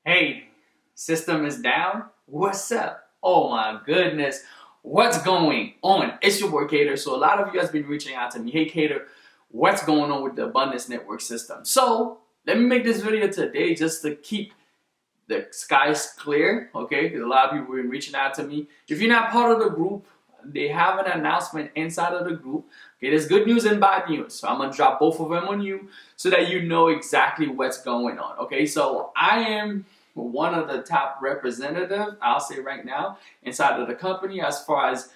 Hey, system is down? What's up? Oh my goodness, what's going on? It's your boy Keder. So a lot of you guys been reaching out to me. Hey Keder, what's going on with the Abundance Network system? So let me make this video today just to keep the skies clear, okay? Because a lot of people have been reaching out to me. If you're not part of the group, they have an announcement inside of the group. Okay, there's good news and bad news. So I'm gonna drop both of them on you so that you know exactly what's going on. Okay, so I am one of the top representatives, I'll say right now, inside of the company as far as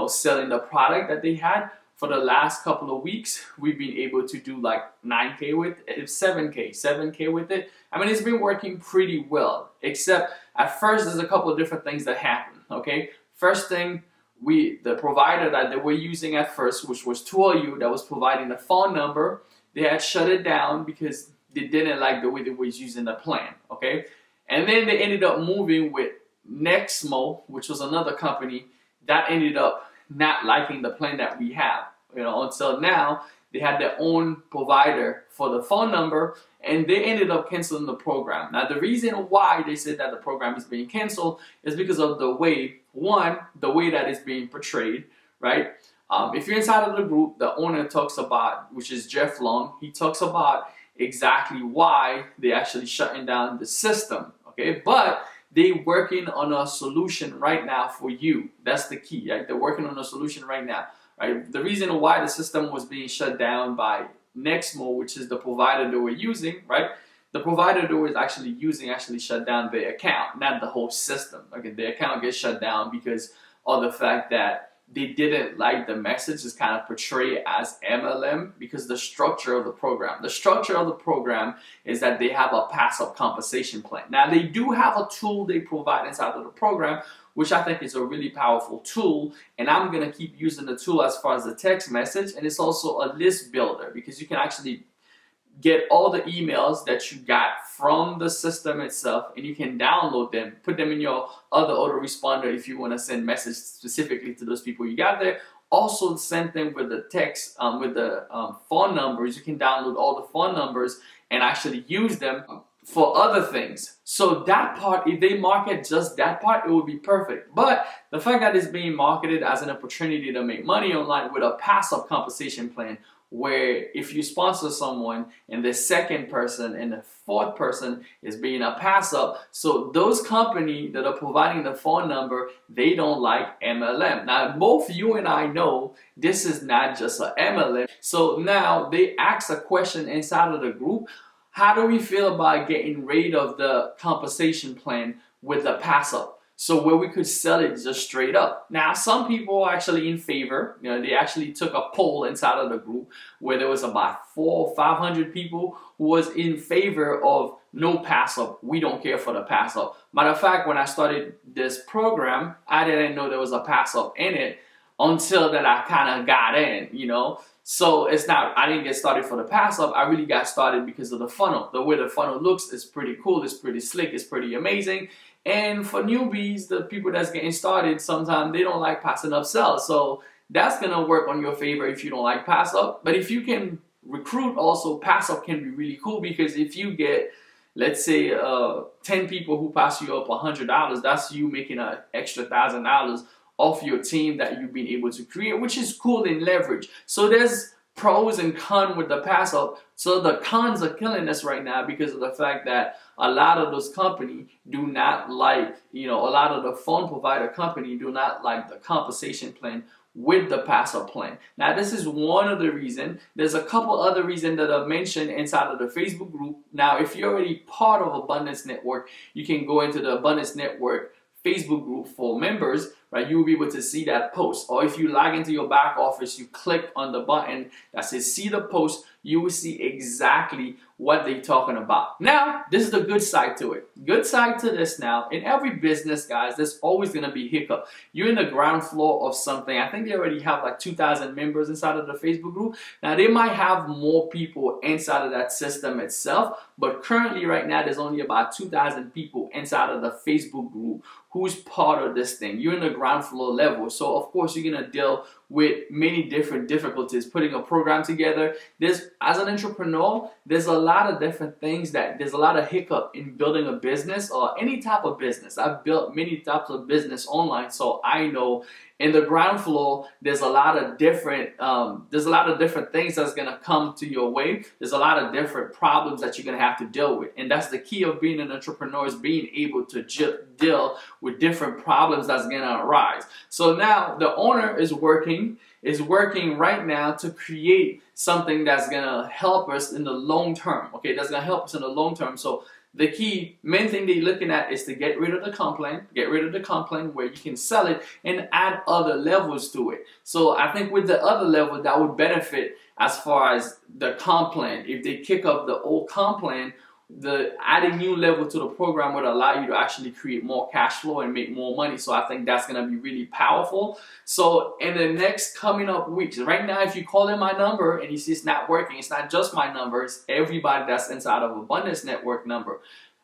selling the product that they had. For the last couple of weeks, we've been able to do like 9K with it, 7K with it. I mean, it's been working pretty well, except at first there's a couple of different things that happen, okay? First thing, the provider that they were using at first, which was 2U, that was providing the phone number, they had shut it down because they didn't like the way they was using the plan, okay? And then they ended up moving with Nexmo, which was another company that ended up not liking the plan that we have. Until now, they had their own provider for the phone number, and they ended up canceling the program. Now, the reason why they said that the program is being canceled is because of the way that it's being portrayed, right? If you're inside of the group, the owner talks about, which is Jeff Long, he talks about exactly why they actually shutting down the system, okay? But they're working on a solution right now for you. That's the key, right? They're working on a solution right now, right? The reason why the system was being shut down by Nexmo, which is the provider that we're using, right? The provider that we're actually using actually shut down their account, not the whole system. Okay, their account gets shut down because of the fact that they didn't like the message is kind of portrayed as MLM because the structure of the program. The structure of the program is that they have a passive compensation plan. Now, they do have a tool they provide inside of the program, which I think is a really powerful tool, and I'm going to keep using the tool as far as the text message, and it's also a list builder because you can actually get all the emails that you got from the system itself, and you can download them, put them in your other autoresponder if you want to send messages specifically to those people you got there. Also, send them with the text, with the phone numbers. You can download all the phone numbers and actually use them for other things. So that part, if they market just that part, it would be perfect. But the fact that it's being marketed as an opportunity to make money online with a passive compensation plan, where if you sponsor someone and the second person and the fourth person is being a pass up, so those companies that are providing the phone number, they don't like MLM. Now, both you and I know this is not just a MLM. So now they ask a question inside of the group: how do we feel about getting rid of the compensation plan with the pass up? So where we could sell it just straight up. Now, some people are actually in favor. They actually took a poll inside of the group where there was about 400 or 500 people who was in favor of no pass up. We don't care for the pass up. Matter of fact, when I started this program, I didn't know there was a pass up in it until that I kind of got in, So it's not, I didn't get started for the pass up. I really got started because of the funnel. The way the funnel looks is pretty cool. It's pretty slick. It's pretty amazing. And for newbies, the people that's getting started, sometimes they don't like passing up sales. So that's going to work on your favor if you don't like pass up. But if you can recruit also, pass up can be really cool, because if you get, let's say, 10 people who pass you up $100, that's you making an extra $1,000 off your team that you've been able to create, which is cool in leverage. So there's pros and cons with the pass up. So the cons are killing us right now because of the fact that a lot of those companies do not like, a lot of the phone provider company do not like the compensation plan with the pass up plan. Now, this is one of the reasons. There's a couple other reasons that I've mentioned inside of the Facebook group. Now, if you're already part of Abundance Network, you can go into the Abundance Network Facebook group for members, right? You will be able to see that post. Or if you log into your back office, you click on the button that says see the post, you will see exactly what they're talking about. Now, this is the good side to it. Good side to this now, in every business, guys, there's always going to be hiccup. You're in the ground floor of something. I think they already have like 2,000 members inside of the Facebook group. Now, they might have more people inside of that system itself, but currently right now, there's only about 2,000 people inside of the Facebook group who's part of this thing. You're in the ground floor level. So, of course, you're going to deal with many different difficulties putting a program together. As an entrepreneur, there's a lot of different things there's a lot of hiccup in building a business or any type of business. I've built many types of business online, so I know in the ground floor there's a lot of different things that's gonna come to your way. There's a lot of different problems that you're gonna have to deal with, and that's the key of being an entrepreneur, is being able to deal with different problems that's gonna arise. So now the owner is working right now to create something that's gonna help us in the long term. Okay, that's gonna help us in the long term. So the key main thing they're looking at is to get rid of the complaint where you can sell it and add other levels to it. So I think with the other level, that would benefit as far as the complaint. If they kick up the old complaint, the adding new level to the program would allow you to actually create more cash flow and make more money. So I think that's going to be really powerful. So in the next coming up weeks, right now, if you call in my number and you see it's not working, it's not just my number, it's everybody that's inside of Abundance Network number.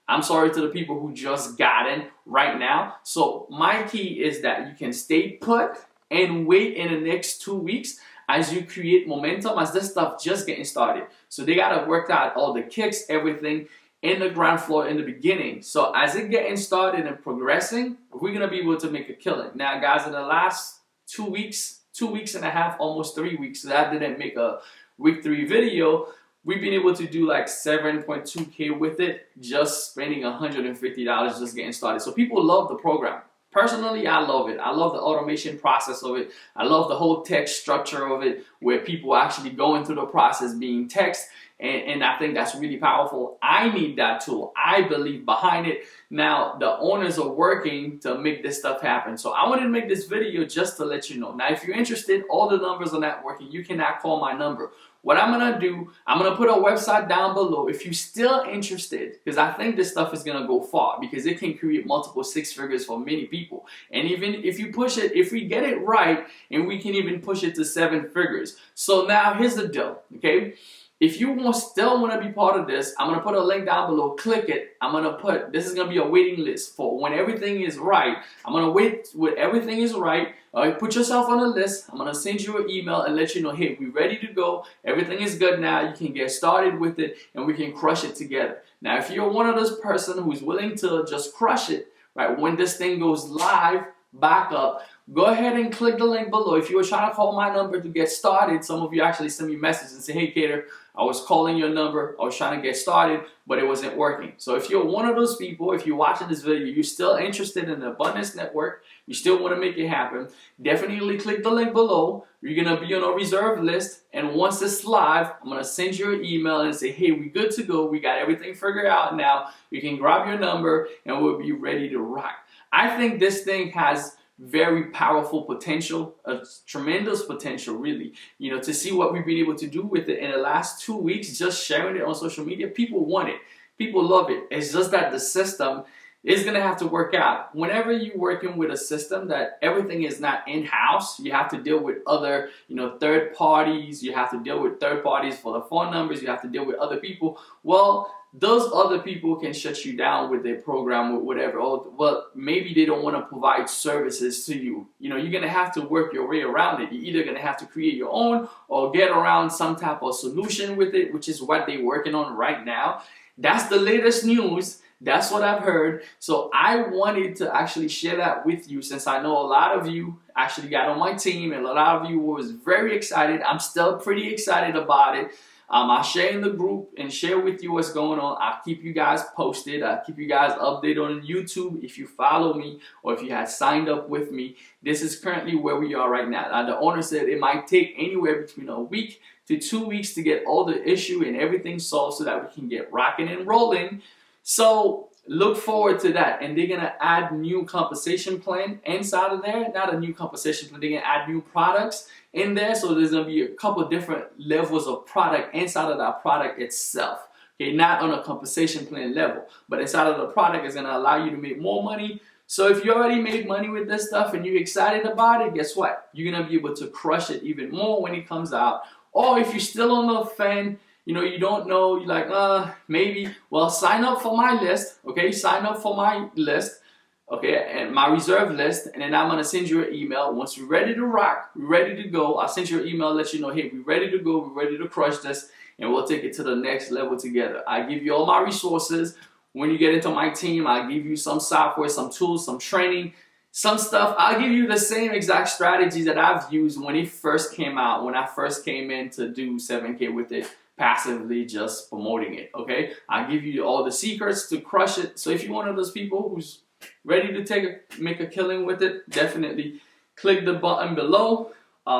I'm sorry to the people who just got in right now. So my key is that you can stay put and wait in the next 2 weeks as you create momentum, as this stuff just getting started. So they got to work out all the kicks, everything in the ground floor in the beginning. So as it getting started and progressing, we're going to be able to make a killing. Now, guys, in the last 2 weeks and a half, almost 3 weeks, that I didn't make a week 3 video, we've been able to do like 7.2K with it, just spending $150 just getting started. So people love the program. Personally, I love it. I love the automation process of it. I love the whole text structure of it, where people actually going through the process being text, and I think that's really powerful. I need that tool. I believe behind it. Now, the owners are working to make this stuff happen. So I wanted to make this video just to let you know. Now, if you're interested, all the numbers are not working. You cannot call my number. What I'm going to do, I'm going to put a website down below. If you're still interested, because I think this stuff is going to go far, because it can create multiple 6 figures for many people. And even if you push it, if we get it right, and we can even push it to 7 figures. So now here's the deal, okay? If you still want to be part of this, I'm going to put a link down below. Click it. I'm going to put, this is going to be a waiting list for when everything is right. I'm going to wait when everything is right. Put yourself on a list. I'm going to send you an email and let you know, hey, we're ready to go. Everything is good now. You can get started with it and we can crush it together. Now, if you're one of those person who's willing to just crush it, right, when this thing goes live, back up, go ahead and click the link below. If you were trying to call my number to get started, some of you actually send me messages and say, hey, Keder, I was calling your number, I was trying to get started, but it wasn't working. So if you're one of those people, if you're watching this video, you're still interested in the Abundance Network, you still want to make it happen, definitely click the link below. You're going to be on a reserve list, and once it's live, I'm going to send you an email and say, hey, we're good to go. We got everything figured out now. You can grab your number, and we'll be ready to rock. I think this thing has very powerful potential, a tremendous potential, really. You know, to see what we've been able to do with it in the last 2 weeks, just sharing it on social media, people want it. People love it. It's just that the system is going to have to work out. Whenever you're working with a system that everything is not in-house, you have to deal with other, third parties. You have to deal with third parties for the phone numbers. You have to deal with other people. Well, those other people can shut you down with their program, with whatever. Or, well, maybe they don't want to provide services to you. You're going to have to work your way around it. You're either going to have to create your own or get around some type of solution with it, which is what they're working on right now. That's the latest news. That's what I've heard. So I wanted to actually share that with you, since I know a lot of you actually got on my team and a lot of you was very excited. I'm still pretty excited about it. I'll share in the group and share with you what's going on. I'll keep you guys posted. I'll keep you guys updated on YouTube if you follow me or if you had signed up with me. This is currently where we are right now. The owner said it might take anywhere between a week to 2 weeks to get all the issue and everything solved so that we can get rocking and rolling. So look forward to that. And they're going to add new compensation plan inside of there. Not a new compensation plan. They're going to add new products in there. So there's going to be a couple different levels of product inside of that product itself. Okay, not on a compensation plan level, but inside of the product is going to allow you to make more money. So if you already made money with this stuff and you're excited about it, guess what? You're going to be able to crush it even more when it comes out. Or if you're still on the fence, you don't know, you're like, maybe, well, sign up for my list, okay? Sign up for my list. okay, and my reserve list, and then I'm gonna send you an email. Once we're ready to rock, we're ready to go, I'll send you an email, let you know, hey, we're ready to go, we're ready to crush this, and we'll take it to the next level together. I give you all my resources. When you get into my team, I'll give you some software, some tools, some training, some stuff. I'll give you the same exact strategies that I've used when it first came out, when I first came in to do 7K with it, passively just promoting it, okay? I'll give you all the secrets to crush it. So if you're one of those people who's ready to make a killing with it, definitely click the button below,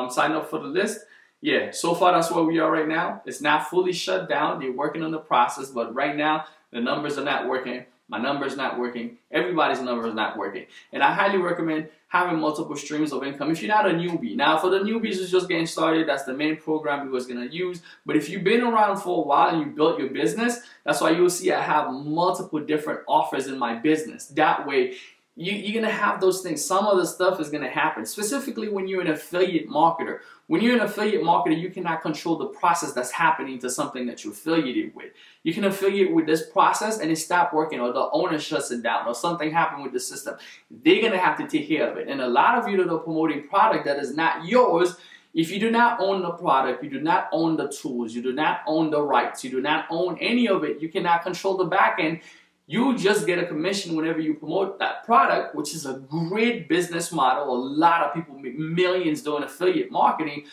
sign up for the list. Yeah, so far that's where we are right now. It's not fully shut down. They're working on the process, but right now the numbers are not working. My number's not working. Everybody's number is not working. And I highly recommend having multiple streams of income if you're not a newbie. Now, for the newbies who's just getting started, that's the main program we was going to use. But if you've been around for a while and you built your business, that's why you'll see I have multiple different offers in my business. That way, you're going to have those things. Some of the stuff is going to happen, specifically when you're an affiliate marketer. When you're an affiliate marketer, you cannot control the process that's happening to something that you're affiliated with. You can affiliate with this process and it stop working, or the owner shuts it down, or something happened with the system. They're going to have to take care of it. And a lot of you that are promoting product that is not yours, if you do not own the product, you do not own the tools, you do not own the rights, you do not own any of it, you cannot control the back end. You just get a commission whenever you promote that product, which is a great business model. A lot of people make millions doing affiliate marketing.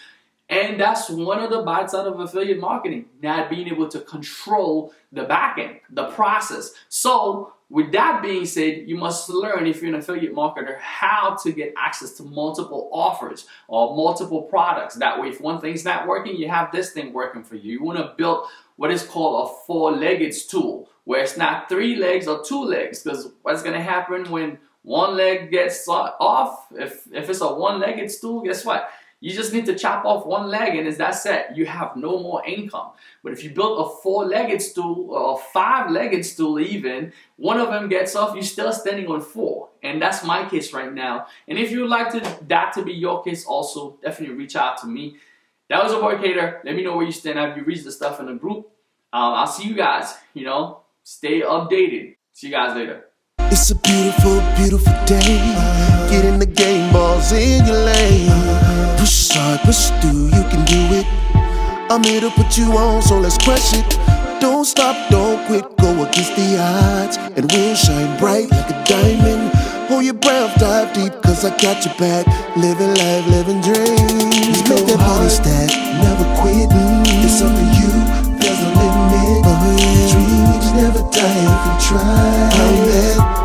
And that's one of the bad sides of affiliate marketing, not being able to control the back end, the process. So with that being said, you must learn, if you're an affiliate marketer, how to get access to multiple offers or multiple products. That way, if one thing's not working, you have this thing working for you. You want to build what is called a four-legged stool, where it's not 3 legs or 2 legs. Because what's going to happen when one leg gets off, if it's a one-legged stool, guess what? You just need to chop off one leg and it's that set. You have no more income. But if you build a 4-legged stool or a 5-legged stool even, one of them gets off, you're still standing on 4. And that's my case right now. And if you would like that to be your case also, definitely reach out to me. That was your boy Keder. Let me know where you stand. Have you reached the stuff in the group? I'll see you guys. Stay updated. See you guys later. It's a beautiful, beautiful day. Get in the game, balls in your lane. Push hard, push through, you can do it. I'm here to put you on, so let's crush it. Don't stop, don't quit, go against the odds, and we'll shine bright like a diamond. Hold your breath, dive deep, cause I got your back. Living life, living dreams. Make that body stack, never quitting. It's up to you, there's no limit. Dreams never die if you try. I'm there.